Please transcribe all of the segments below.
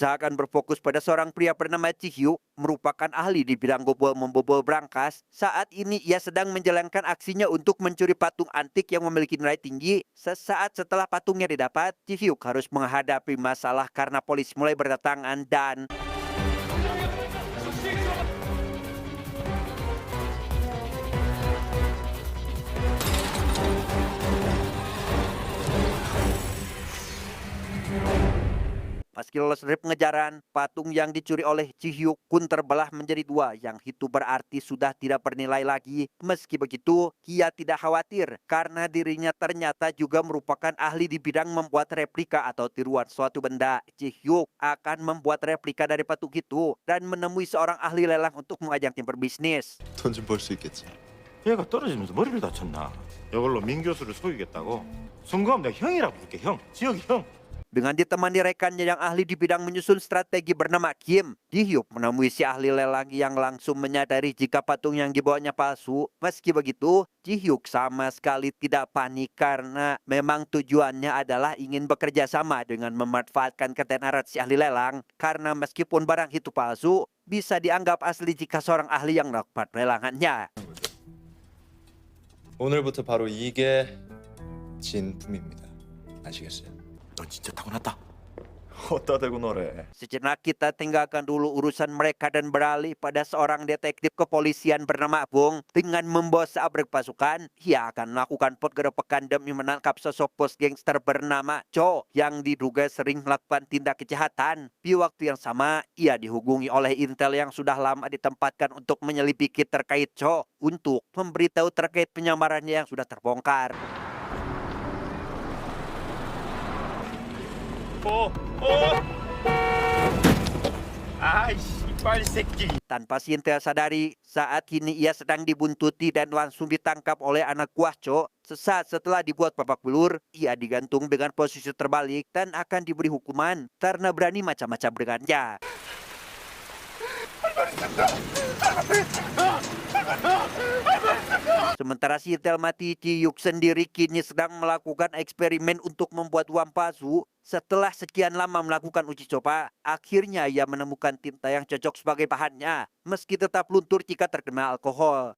Kisah akan berfokus pada seorang pria bernama Cihyuk, merupakan ahli di bidang membobol brankas. Saat ini ia sedang menjalankan aksinya untuk mencuri patung antik yang memiliki nilai tinggi. Sesaat setelah patungnya didapat, Cihyuk harus menghadapi masalah karena polisi mulai berdatangan dan meski lolos dari pengejaran, patung yang dicuri oleh Cihyuk pun terbelah menjadi dua, yang itu berarti sudah tidak bernilai lagi. Meski begitu, ia tidak khawatir karena dirinya ternyata juga merupakan ahli di bidang membuat replika atau tiruan suatu benda. Cihyuk akan membuat replika dari patung itu dan menemui seorang ahli lelang untuk mengajak tim berbisnis. 돈 좀 벌 수 있겠지. 얘가 떨어지면서 머리를 다쳤나? 이걸로 민 교수를 속이겠다고? 송구하면 내가 형이라 부를게, 형. 지혁이 형. Dengan ditemani rekannya yang ahli di bidang menyusun strategi bernama Kim, Ji-hyuk menemui si ahli lelang yang langsung menyadari jika patung yang dibawanya palsu. Meski begitu, Ji-hyuk sama sekali tidak panik karena memang tujuannya adalah ingin bekerja sama dengan memanfaatkan ketenaran si ahli lelang. Karena meskipun barang itu palsu, bisa dianggap asli jika seorang ahli yang melakukan lelangannya. 오늘부터 바로 이게 진품입니다. 아시겠어요? 너 진짜 타고났다. 어따 대고 너래. Sejenak kita tinggalkan dulu urusan mereka dan beralih pada seorang detektif kepolisian bernama Bong. Dengan membawa seabrek pasukan, ia akan melakukan penggerebekan demi menangkap sosok bos gangster bernama Cho yang diduga sering melakukan tindak kejahatan. Di waktu yang sama, ia dihubungi oleh intel yang sudah lama ditempatkan untuk menyelidiki terkait Cho untuk memberitahu terkait penyamarannya yang sudah terbongkar. 아이씨, 빨리 새끼. Tanpa Sintel sadari, saat ini ia sedang dibuntuti dan langsung ditangkap oleh anak buah Cho. Sesaat setelah dibuat babak belur, ia digantung dengan posisi terbalik dan akan diberi hukuman karena berani macam-macam dengannya. Sementara Sintel mati, Ji-hyuk sendiri kini sedang melakukan eksperimen untuk membuat uang palsu. Setelah sekian lama melakukan uji coba, akhirnya ia menemukan tinta yang cocok sebagai bahannya, meski tetap luntur jika terkena alkohol.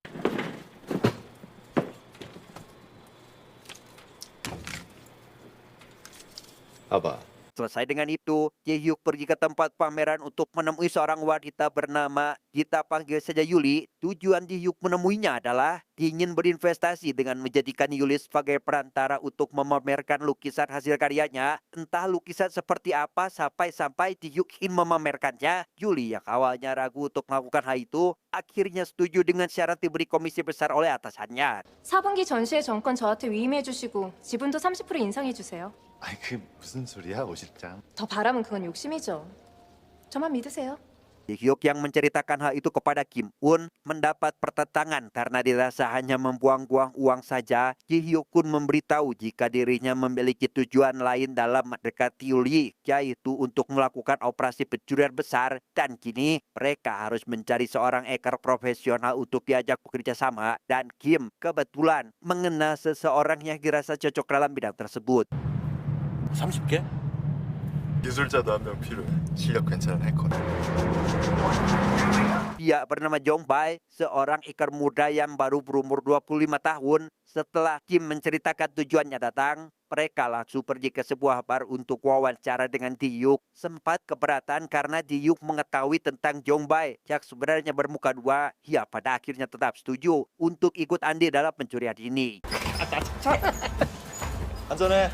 봐봐. Selesai dengan itu, Ji-hyuk pergi ke tempat pameran untuk menemui seorang wanita bernama, kita panggil saja Yuli. Tujuan Ji-hyuk menemuinya adalah ingin berinvestasi dengan menjadikan Yuli sebagai perantara untuk memamerkan lukisan hasil karyanya. Entah lukisan seperti apa sampai Ji-hyuk ingin memamerkannya. Yuli yang awalnya ragu untuk melakukan hal itu, akhirnya setuju dengan syarat diberi komisi besar oleh atasannya. 4분기 전시회 정권 저한테 위임해 주시고 지분도 30% 인상해 주세요. 아니 그게 무슨 소리야, 오 실장. 더 바라면 그건 욕심이죠. 저만 믿으세요. Ji-hyuk yang menceritakan hal itu kepada Kim Un mendapat pertentangan karena dirasa hanya membuang-buang uang saja. Ji-hyuk pun memberitahu jika dirinya memiliki tujuan lain dalam mendekati Yuli, yaitu untuk melakukan operasi pencurian besar. Dan kini mereka harus mencari seorang hacker profesional untuk diajak bekerja sama. Dan Kim kebetulan mengenal seseorang yang dirasa cocok dalam bidang tersebut. 30개? 기술자도 한 명 필요해. 실력 괜찮은 해커. Dia bernama Jong Bai, seorang hacker muda yang baru berumur 25 tahun. Setelah Kim menceritakan tujuannya datang, mereka langsung pergi ke sebuah bar untuk wawancara dengan Ji-hyuk. Sempat keberatan karena Ji-hyuk mengetahui tentang Jong Bai yang sebenarnya bermuka dua. Ia pada akhirnya tetap setuju untuk ikut andil dalam pencurian ini. 안전해.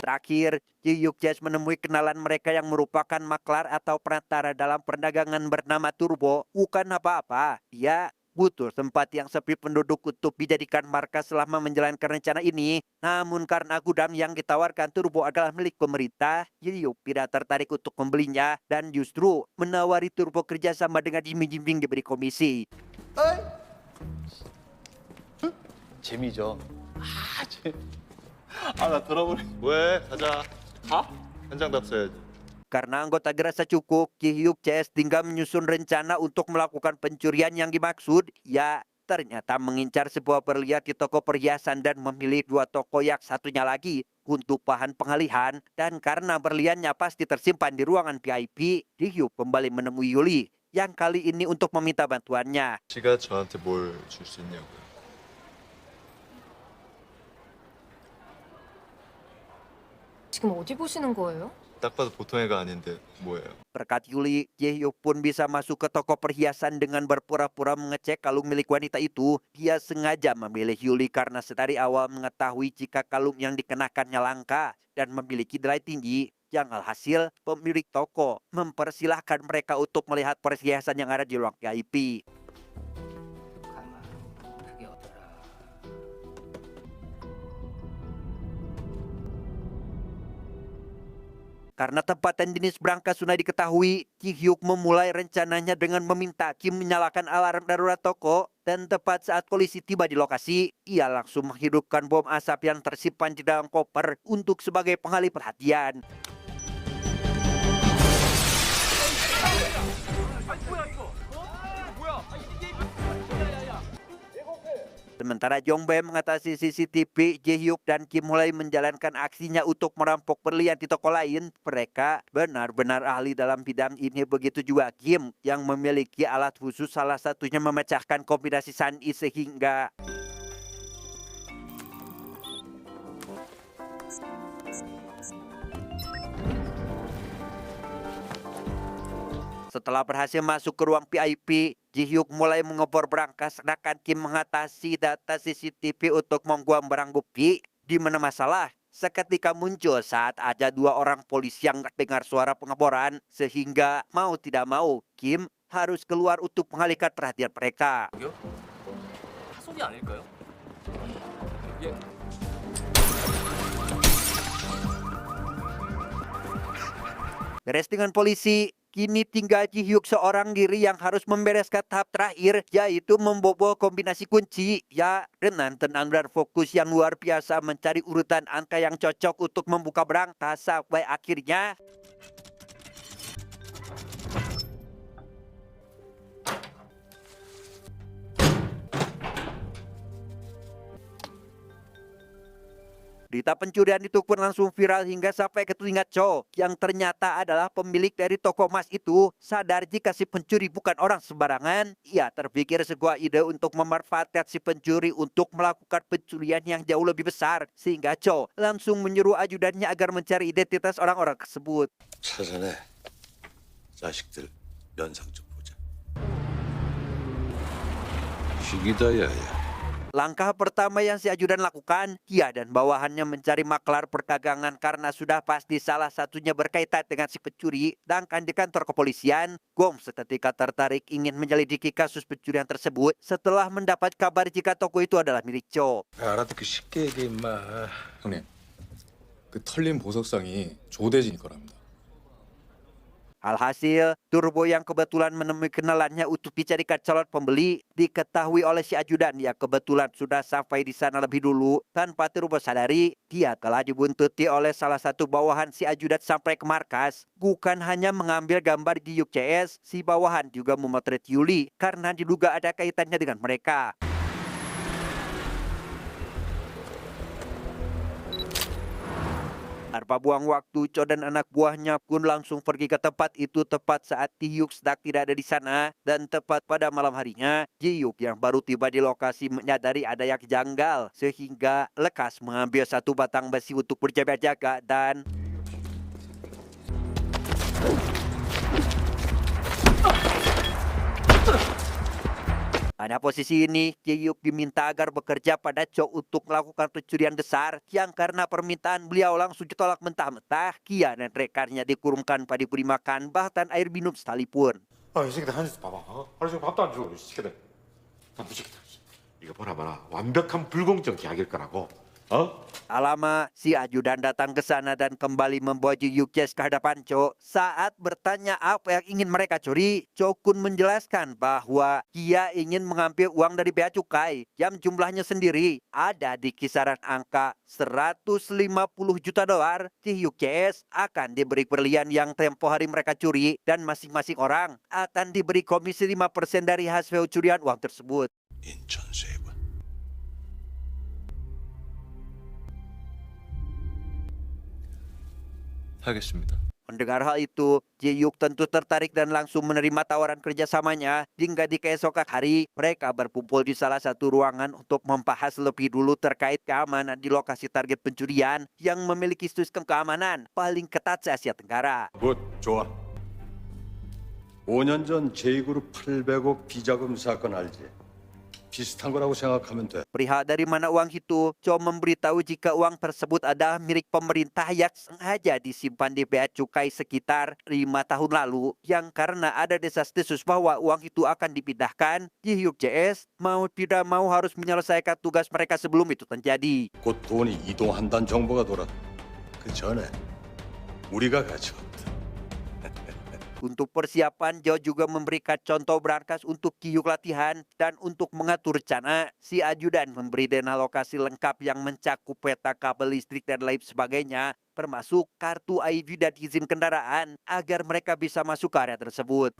Terakhir, Ji-hyuk menemui kenalan mereka yang merupakan maklar atau perantara dalam perdagangan bernama Turbo. Bukan apa-apa, dia butuh tempat yang sepi penduduk untuk dijadikan markas selama menjalankan rencana ini. Namun karena gudang yang ditawarkan Turbo adalah milik pemerintah, Ji-hyuk tidak tertarik untuk membelinya dan justru menawari Turbo kerjasama dengan iming-iming diberi komisi. 재미죠. 나 들어버리. 왜? 가자. 가? 현장 답사야지. Karena anggota gerasa cukup, Ji-hyuk tinggal menyusun rencana untuk melakukan pencurian yang dimaksud. Ya, ternyata mengincar sebuah berlian di toko perhiasan dan memilih 2 toko yang satunya lagi untuk bahan pengalihan. Dan karena berliannya pasti tersimpan di ruangan VIP, Ji-hyuk kembali menemui Yuli yang kali ini untuk meminta bantuannya. 씨가 저한테 뭘 줄 수 있냐고요. 지금 어디 보시는 거예요? 딱 봐도 보통 애가 아닌데 뭐예요? Berkat Yuli, Ji-hyuk pun bisa masuk ke toko perhiasan dengan berpura-pura mengecek kalung milik wanita itu. Dia sengaja memilih Yuli karena sedari awal mengetahui jika kalung yang dikenakannya langka dan memiliki nilai tinggi. Yang alhasil, pemilik toko mempersilahkan mereka untuk melihat perhiasan yang ada di ruang VIP. Karena tempat dan jenis berangkas sudah diketahui, Ji-hyuk memulai rencananya dengan meminta Kim menyalakan alarm darurat toko. Dan tepat saat polisi tiba di lokasi, ia langsung menghidupkan bom asap yang tersimpan di dalam koper untuk sebagai pengalih perhatian. Sementara Jongbae mengatasi CCTV, Ji-hyuk dan Kim mulai menjalankan aksinya untuk merampok berlian di toko lain. Mereka benar-benar ahli dalam bidang ini, begitu juga Kim yang memiliki alat khusus, salah satunya memecahkan kombinasi San-i sehingga setelah berhasil masuk ke ruang VIP, Ji-hyuk mulai mengebor berangkas sedangkan Kim mengatasi data CCTV untuk membuang barang bukti. Di mana masalah seketika muncul saat ada 2 orang polisi yang dengar suara pengeboran sehingga mau tidak mau Kim harus keluar untuk mengalihkan perhatian mereka. 소리 아닐까요? 이게 Beres dengan polisi, kini tinggal Ji-hyuk seorang diri yang harus membereskan tahap terakhir, yaitu membobol kombinasi kunci. Ya, dengan tenang dan fokus yang luar biasa mencari urutan angka yang cocok untuk membuka berangkas sampai akhirnya berita pencurian itu pun langsung viral hingga sampai ke telinga Cho, yang ternyata adalah pemilik dari toko emas itu. Sadar jika si pencuri bukan orang sembarangan, ia terpikir sebuah ide untuk memanfaatkan si pencuri untuk melakukan pencurian yang jauh lebih besar. Sehingga Cho langsung menyuruh ajudannya agar mencari identitas orang-orang tersebut. 사전에 자식들 연상 좀 보자. 시기다 야야. Langkah pertama yang si ajudan lakukan, dia dan bawahannya mencari maklar perdagangan karena sudah pasti salah satunya berkaitan dengan si pencuri. Sedangkan di kantor kepolisian, Gom seketika tertarik ingin menyelidiki kasus pencurian tersebut setelah mendapat kabar jika toko itu adalah milik Cho. 알아듣기 쉽게 얘기해 임마. 형님, 그 털린 보석상이 조대진이 거랍니다. Alhasil, Turbo yang kebetulan menemui kenalannya untuk dicarikan calon pembeli diketahui oleh si ajudan yang kebetulan sudah sampai di sana lebih dulu. Tanpa Turbo sadari, dia telah dibuntuti oleh salah satu bawahan si ajudan sampai ke markas. Bukan hanya mengambil gambar di Yuk CS, si bawahan juga memotret Yuli karena diduga ada kaitannya dengan mereka. Tanpa buang waktu, Cho dan anak buahnya pun langsung pergi ke tempat itu tepat saat Ji-hyuk sedang tidak ada di sana. Dan tepat pada malam harinya, Ji-hyuk yang baru tiba di lokasi menyadari ada yang janggal. Sehingga lekas mengambil satu batang besi untuk berjaga-jaga dan pada posisi ini, Ji-hyuk diminta agar bekerja pada Cho untuk melakukan pencurian besar yang karena permintaan beliau langsung ditolak mentah-mentah. Kia dan rekannya dikurungkan pada diberi makan bahkan air minum sekalipun. 아, 이 새끼들 한짓 봐봐. 하루 종일 밥도 안 주고 이 새끼들. 나 미치겠다. 이거 보라 완벽한 불공정 계약일 거라고. 어? Tak lama, si ajudan datang ke sana dan kembali membawa Ji Hyuk Jae ke hadapan Cho. Saat bertanya apa yang ingin mereka curi, Cho Kun menjelaskan bahwa dia ingin mengambil uang dari bea cukai yang jumlahnya sendiri ada di kisaran angka $150 juta. Ji Hyuk Jae akan diberi berlian yang tempo hari mereka curi dan masing-masing orang akan diberi komisi 5% dari hasil curian uang tersebut. 인천 세 번. 하겠습니다. Mendengar hal itu, Ji Hyuk tentu tertarik dan langsung menerima tawaran kerjasamanya. Hingga di keesokan hari, mereka berkumpul di salah satu ruangan untuk membahas lebih dulu terkait keamanan di lokasi target pencurian yang memiliki sistem keamanan paling ketat se-Asia Tenggara. 굿, 좋아. 5년 전 J그룹 800억 비자금 사건 알지? 비슷한 거라고 생각하면 돼. Perihal dari mana uang itu, Cho memberitahu jika uang tersebut adalah milik pemerintah yang sengaja disimpan di bea cukai sekitar 5 tahun lalu. Yang karena ada desas-desus bahwa uang itu akan dipindahkan, Ji Hyuk Jae mau tidak mau harus menyelesaikan tugas mereka sebelum itu terjadi. 곧 돈이 이동한다는 정보가 돌아. 그 전에 우리가 같이 없다. Untuk persiapan, Jo juga memberikan contoh berangkas untuk Ki Hyuk latihan dan untuk mengatur rencana, si ajudan memberi dana lokasi lengkap yang mencakup peta kabel listrik dan lain sebagainya, termasuk kartu ID dan izin kendaraan agar mereka bisa masuk ke area tersebut.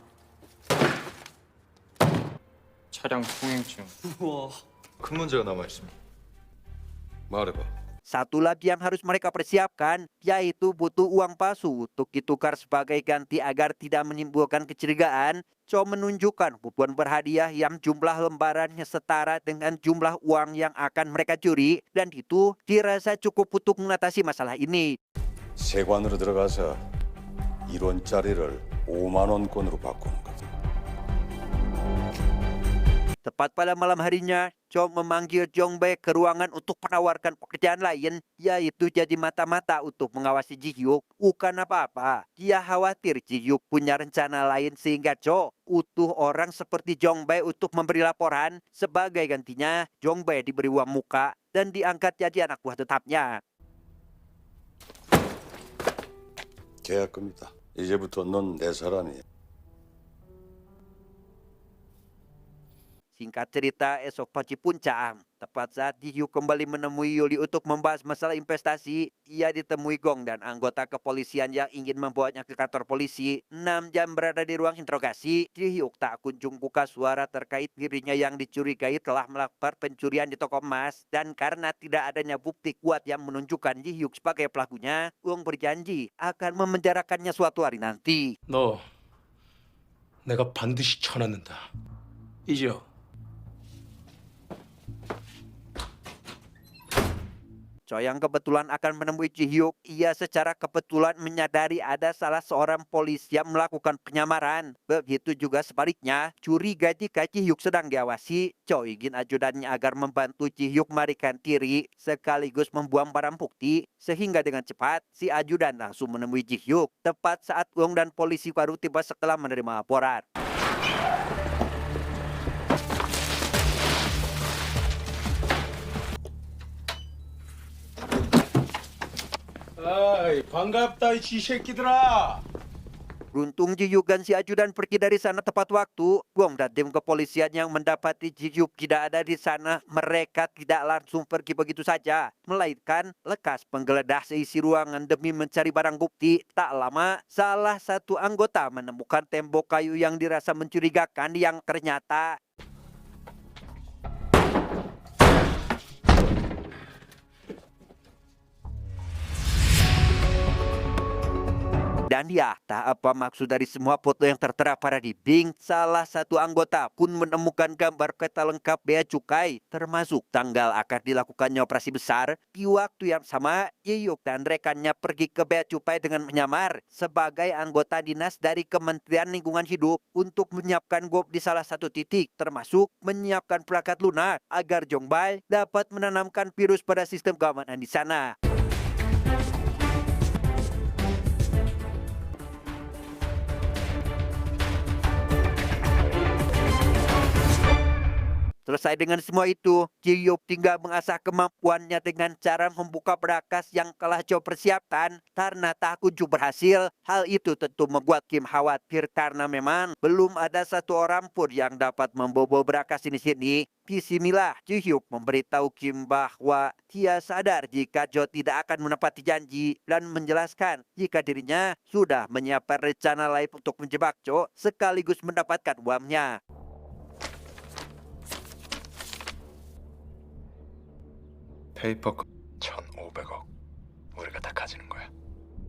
차량 통행증. 우와. 큰 문제가 남아 있습니다. 말해봐. Satu lagi yang harus mereka persiapkan, yaitu butuh uang palsu untuk ditukar sebagai ganti agar tidak menimbulkan kecurigaan. Cho menunjukkan kupon berhadiah yang jumlah lembarannya setara dengan jumlah uang yang akan mereka curi, dan itu dirasa cukup untuk mengatasi masalah ini. 세관으로 들어가서 1원짜리를 5만 원권으로 바꾸는 거다. Tepat pada malam harinya, Cho memanggil Jong Bae ke ruangan untuk menawarkan pekerjaan lain, yaitu jadi mata-mata untuk mengawasi Ji Hyuk. Bukan apa-apa, dia khawatir Ji Hyuk punya rencana lain sehingga Cho utuh orang seperti Jong Bae untuk memberi laporan. Sebagai gantinya, Jong Bae diberi uang muka dan diangkat jadi anak buah tetapnya. 계약금이다. 이제부터 넌 내 사람이야. Singkat cerita, esok pagi puncak, tepat saat Ji Hyuk kembali menemui Yuli untuk membahas masalah investasi, ia ditemui Gong dan anggota kepolisian yang ingin membawanya ke kantor polisi. 6 jam berada di ruang interogasi, Ji Hyuk tak kunjung buka suara terkait dirinya yang dicurigai telah melakukan pencurian di toko emas. Dan karena tidak adanya bukti kuat yang menunjukkan Ji Hyuk sebagai pelakunya, Gong berjanji akan memenjarakannya suatu hari nanti. 너 내가 반드시 쳐넣는다. 이지요. Cho yang kebetulan akan menemui Ji Hyuk, ia secara kebetulan menyadari ada salah seorang polisi yang melakukan penyamaran. Begitu juga sebaliknya, curiga jika Ji Hyuk sedang diawasi. Cho ingin ajudannya agar membantu Ji Hyuk melarikan diri sekaligus membuang barang bukti. Sehingga dengan cepat, si ajudan langsung menemui Ji Hyuk tepat saat Gong dan polisi baru tiba setelah menerima laporan. 아이 반갑다 이 쥐새끼들아. Beruntung Ji Hyuk dan si ajudan pergi dari sana tepat waktu. Gong dan tim kepolisian yang mendapati Ji Hyuk tidak ada di sana, mereka tidak langsung pergi begitu saja, melainkan lekas menggeledah seisi ruangan demi mencari barang bukti. Tak lama, salah satu anggota menemukan tembok kayu yang dirasa mencurigakan yang ternyata dan ya, tak apa maksud dari semua foto yang tertera pada dinding, salah satu anggota pun menemukan gambar peta lengkap bea cukai, termasuk tanggal akan dilakukannya operasi besar. Di waktu yang sama, Ji Hyuk dan rekannya pergi ke bea cukai dengan menyamar sebagai anggota dinas dari Kementerian Lingkungan Hidup untuk menyiapkan GOP di salah satu titik, termasuk menyiapkan plakat lunak agar Jong Bae dapat menanamkan virus pada sistem keamanan di sana. Selesai dengan semua itu, Ji-hyuk tinggal mengasah kemampuannya dengan cara membuka berangkas yang telah Cho persiapkan. Karena tak kunjung berhasil, hal itu tentu membuat Kim khawatir karena memang belum ada satu orang pun yang dapat membobol berangkas ini sini. Disinilah Ji-hyuk memberitahu Kim bahwa dia sadar jika Jo tidak akan menepati janji dan menjelaskan jika dirinya sudah menyiapkan rencana lain untuk menjebak Jo sekaligus mendapatkan uangnya. 페이퍼 1,500억 우리가 다 가지는 거야.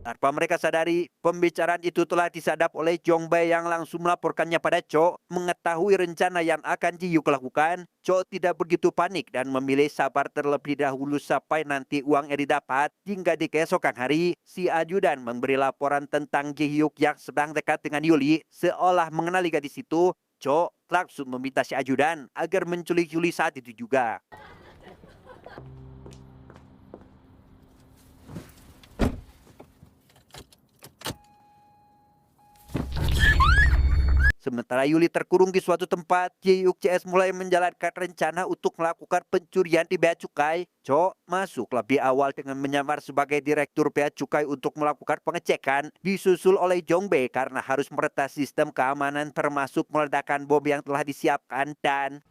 Tanpa mereka sadari, pembicaraan itu telah disadap oleh Jong Bae yang langsung melaporkannya pada Cho. Mengetahui rencana yang akan Ji-hyuk lakukan, Cho tidak begitu panik dan memilih sabar terlebih dahulu sampai nanti uangnya didapat. Hingga di keesokan hari, si ajudan memberi laporan tentang Ji-hyuk yang sedang dekat dengan Yuli. Seolah mengenali gadis itu, Cho langsung meminta si ajudan agar menculik Yuli saat itu juga. Sementara Yuli terkurung di suatu tempat, Ji-hyuk CS mulai menjalankan rencana untuk melakukan pencurian di bea cukai. Cho masuk lebih awal dengan menyamar sebagai direktur bea cukai untuk melakukan pengecekan, disusul oleh Jong Bae karena harus meretas sistem keamanan termasuk meledakan bom yang telah disiapkan dan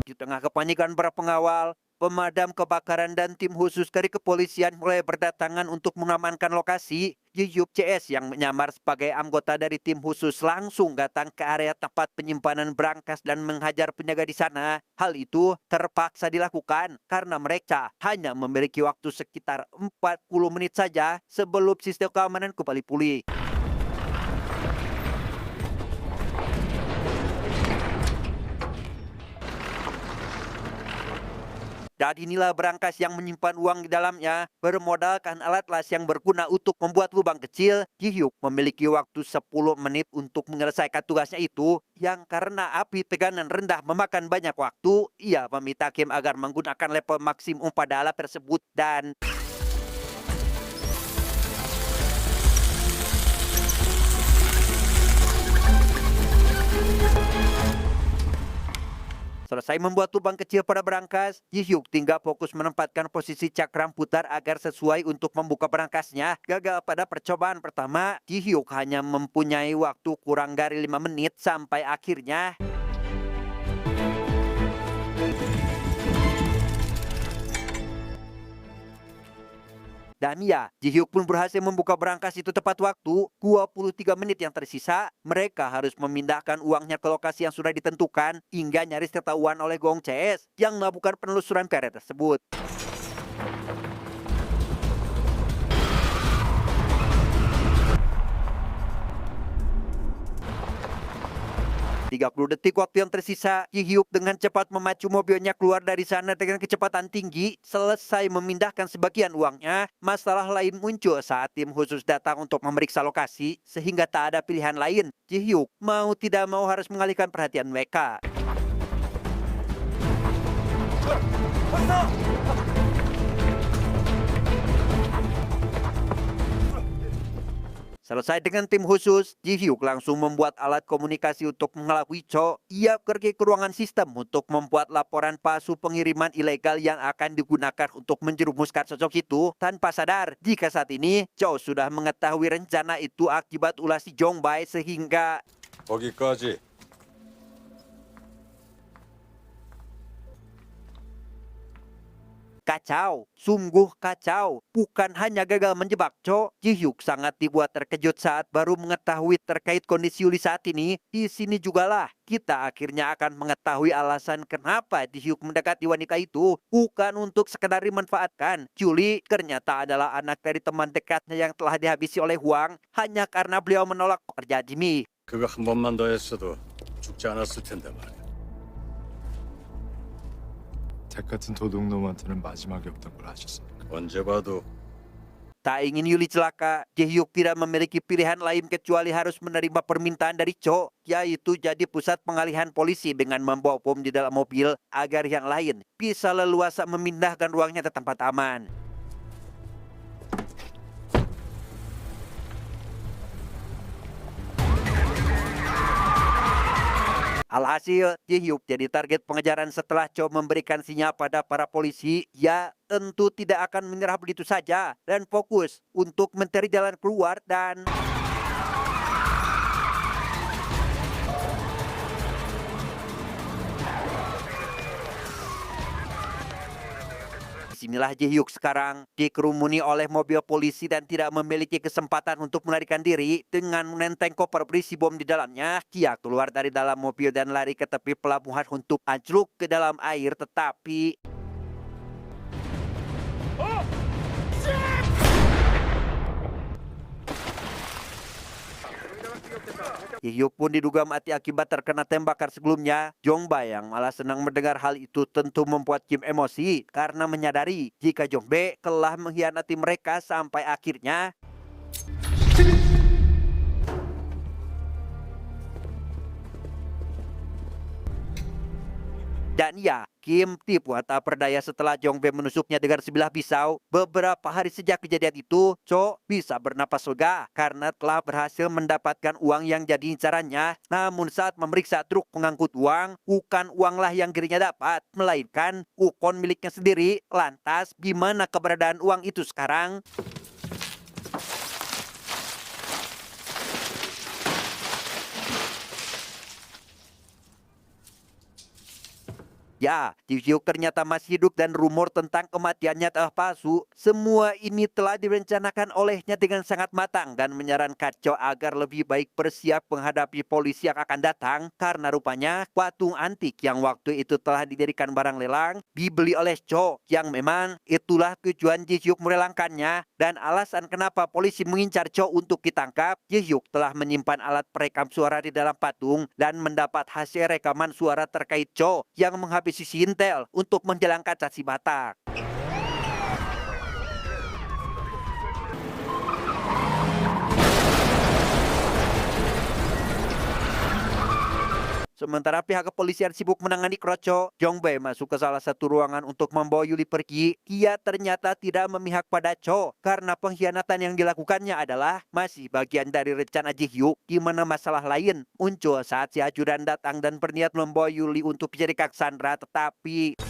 di tengah kepanikan para pengawal, pemadam kebakaran dan tim khusus dari kepolisian mulai berdatangan untuk mengamankan lokasi. Ji-hyuk CS yang menyamar sebagai anggota dari tim khusus langsung datang ke area tempat penyimpanan berangkas dan menghajar penjaga di sana. Hal itu terpaksa dilakukan karena mereka hanya memiliki waktu sekitar 40 menit saja sebelum sistem keamanan kembali pulih. Dan inilah berangkas yang menyimpan uang di dalamnya. Bermodalkan alat las yang berguna untuk membuat lubang kecil, Ji-hyuk memiliki waktu 10 menit untuk menyelesaikan tugasnya itu. Yang karena api tegangan rendah memakan banyak waktu, ia meminta Kim agar menggunakan level maksimum pada alat tersebut dan selesai membuat lubang kecil pada berangkas, Ji-hyuk tinggal fokus menempatkan posisi cakram putar agar sesuai untuk membuka berangkasnya. Gagal pada percobaan pertama, Ji-hyuk hanya mempunyai waktu kurang dari 5 menit sampai akhirnya dan ya, Ji-hyuk pun berhasil membuka berangkas itu tepat waktu. 23 menit yang tersisa, mereka harus memindahkan uangnya ke lokasi yang sudah ditentukan hingga nyaris ketahuan oleh Gong CS yang melakukan penelusuran ke area tersebut. 30 detik waktu yang tersisa, Ji-hyuk dengan cepat memacu mobilnya keluar dari sana dengan kecepatan tinggi. Selesai memindahkan sebagian uangnya, masalah lain muncul saat tim khusus datang untuk memeriksa lokasi, sehingga tak ada pilihan lain. Ji-hyuk mau tidak mau harus mengalihkan perhatian mereka. Selesai dengan tim khusus, Ji-hyuk langsung membuat alat komunikasi untuk mengelabui Cho. Ia pergi ke ruangan sistem untuk membuat laporan palsu pengiriman ilegal yang akan digunakan untuk menjerumuskan sosok itu. Tanpa sadar, jika saat ini Cho sudah mengetahui rencana itu akibat ulah si Jong Bae sehingga 거기까지. kacau, sungguh kacau. Bukan hanya gagal menjebak Cho, Ji-hyuk sangat dibuat terkejut saat baru mengetahui terkait kondisi Yuli saat ini. Di sini jugalah kita akhirnya akan mengetahui alasan kenapa Ji-hyuk mendekati wanita itu. Bukan untuk sekedar dimanfaatkan. Yuli ternyata adalah anak dari teman dekatnya yang telah dihabisi oleh Hwang hanya karena beliau menolak pekerjaan Jimmy. 그거 한 번만 더 했어도 죽지 않았을 텐데 말이야. 잭 같은 도둑놈한테는 마지막이 없던 걸 아셨습니까? 언제 봐도 Tak ingin Yuli celaka, Ji-hyuk tidak memiliki pilihan lain kecuali harus menerima permintaan dari Cho, yaitu jadi pusat pengalihan polisi dengan membawa bom di dalam mobil agar yang lain bisa leluasa memindahkan ruangnya ke tempat aman. Alhasil, Ji Hyuk jadi target pengejaran setelah Cho memberikan sinyal pada para polisi. Ya, tentu tidak akan menyerah begitu saja dan fokus untuk mencari jalan keluar dan disinilah Ji Hyuk sekarang dikerumuni oleh mobil polisi dan tidak memiliki kesempatan untuk melarikan diri. Dengan menenteng koper berisi bom di dalamnya, dia keluar dari dalam mobil dan lari ke tepi pelabuhan untuk anjlok ke dalam air. Tetapi Ji Hyuk pun diduga mati akibat terkena tembakan sebelumnya. Jongba yang malah senang mendengar hal itu tentu membuat Kim emosi karena menyadari jika Jongbae telah mengkhianati mereka sampai akhirnya dan ya, Kim tipu tak berdaya setelah Jongbae menusuknya dengan sebilah pisau. Beberapa hari sejak kejadian itu, Cho bisa bernapas lega karena telah berhasil mendapatkan uang yang jadi incarannya. Namun saat memeriksa truk pengangkut uang, bukan uanglah yang dirinya dapat, melainkan kupon miliknya sendiri. Lantas, gimana keberadaan uang itu sekarang? Ya, Ji Hyuk ternyata masih hidup dan rumor tentang kematiannya telah palsu. Semua ini telah direncanakan olehnya dengan sangat matang dan menyarankan Cho agar lebih baik bersiap menghadapi polisi yang akan datang karena rupanya patung antik yang waktu itu telah didirikan barang lelang dibeli oleh Cho, yang memang itulah tujuan Ji Hyuk merelangkannya dan alasan kenapa polisi mengincar Cho untuk ditangkap. Ji Hyuk telah menyimpan alat perekam suara di dalam patung dan mendapat hasil rekaman suara terkait Cho yang menghabiskan si intel untuk menjalankan caci Batak. Sementara pihak kepolisian sibuk menangani kroco, Jongbae masuk ke salah satu ruangan untuk membawa Yuli pergi. Dia ternyata tidak memihak pada Cho karena pengkhianatan yang dilakukannya adalah masih bagian dari rencana Ji Hyuk, di mana masalah lain muncul saat si ajudan datang dan berniat membawa Yuli untuk dijadikan Sandra, tetapi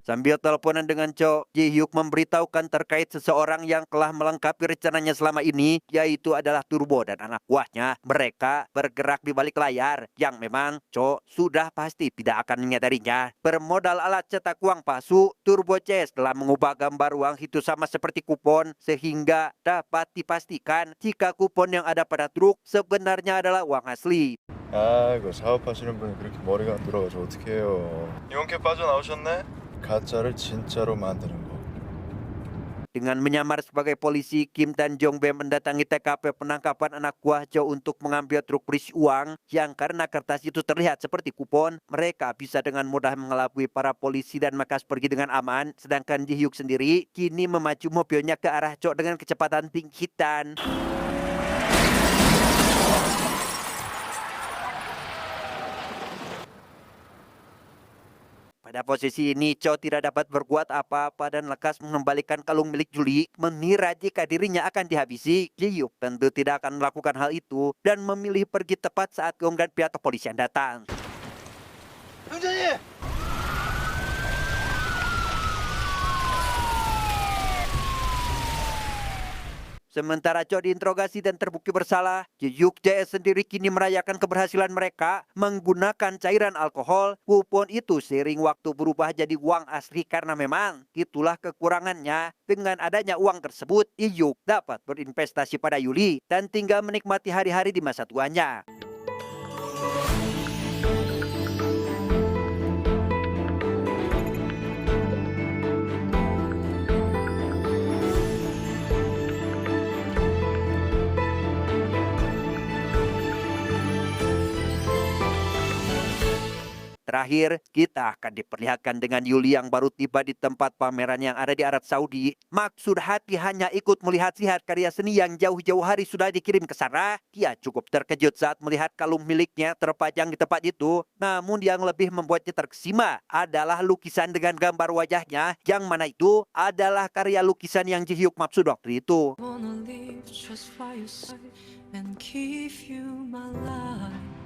sambil teleponan dengan Cho, Ji Hyuk memberitahukan terkait seseorang yang telah melengkapi rencananya selama ini, yaitu adalah Turbo dan anak buahnya. Mereka bergerak di balik layar, yang memang Cho sudah pasti tidak akan menyadarinya. Bermodal alat cetak uang palsu, Turbo Chase telah mengubah gambar uang itu sama seperti kupon, sehingga dapat dipastikan jika kupon yang ada pada truk sebenarnya adalah uang asli. 아, 이거 사업하시는 분이 그렇게 머리가 안 돌아가서 어떻게 해요? 이원캐 빠져나오셨네? 가짜를 진짜로 만드는 거. Dengan menyamar sebagai polisi, Kim dan Jongbae mendatangi TKP penangkapan anak buah Cho untuk mengambil truk berisi uang yang karena kertas itu terlihat seperti kupon, mereka bisa dengan mudah mengelabui para polisi dan makas pergi dengan aman. Sedangkan Ji Hyuk sendiri kini memacu mobilnya ke arah Cho dengan kecepatan tinggi dan pada posisi ini, Cho tidak dapat berbuat apa-apa dan lekas mengembalikan kalung milik Julie. Mengira jika dirinya akan dihabisi, Ji Hyuk tentu tidak akan melakukan hal itu dan memilih pergi tepat saat keunggahan pihak kepolisian datang. Sementara Cho diinterogasi dan terbukti bersalah, Ji Hyuk JS sendiri kini merayakan keberhasilan mereka menggunakan cairan alkohol. Kupon itu seiring waktu berubah jadi uang asli karena memang itulah kekurangannya. Dengan adanya uang tersebut, Ji Hyuk dapat berinvestasi pada Yuli dan tinggal menikmati hari-hari di masa tuanya. terakhir, kita akan diperlihatkan dengan Yuli yang baru tiba di tempat pameran yang ada di Arab Saudi. Maksud hati hanya ikut melihat-lihat karya seni yang jauh-jauh hari sudah dikirim ke sana. Dia cukup terkejut saat melihat kalung miliknya terpajang di tempat itu. Namun yang lebih membuatnya terkesima adalah lukisan dengan gambar wajahnya, yang mana itu adalah karya lukisan yang Ji-hyuk maksud waktu itu. Wanna live just by your side and give you my life.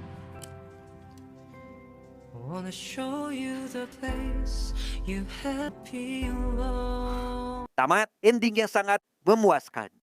Wanna show you the place you happy alone. Tamat, ending yang sangat memuaskan.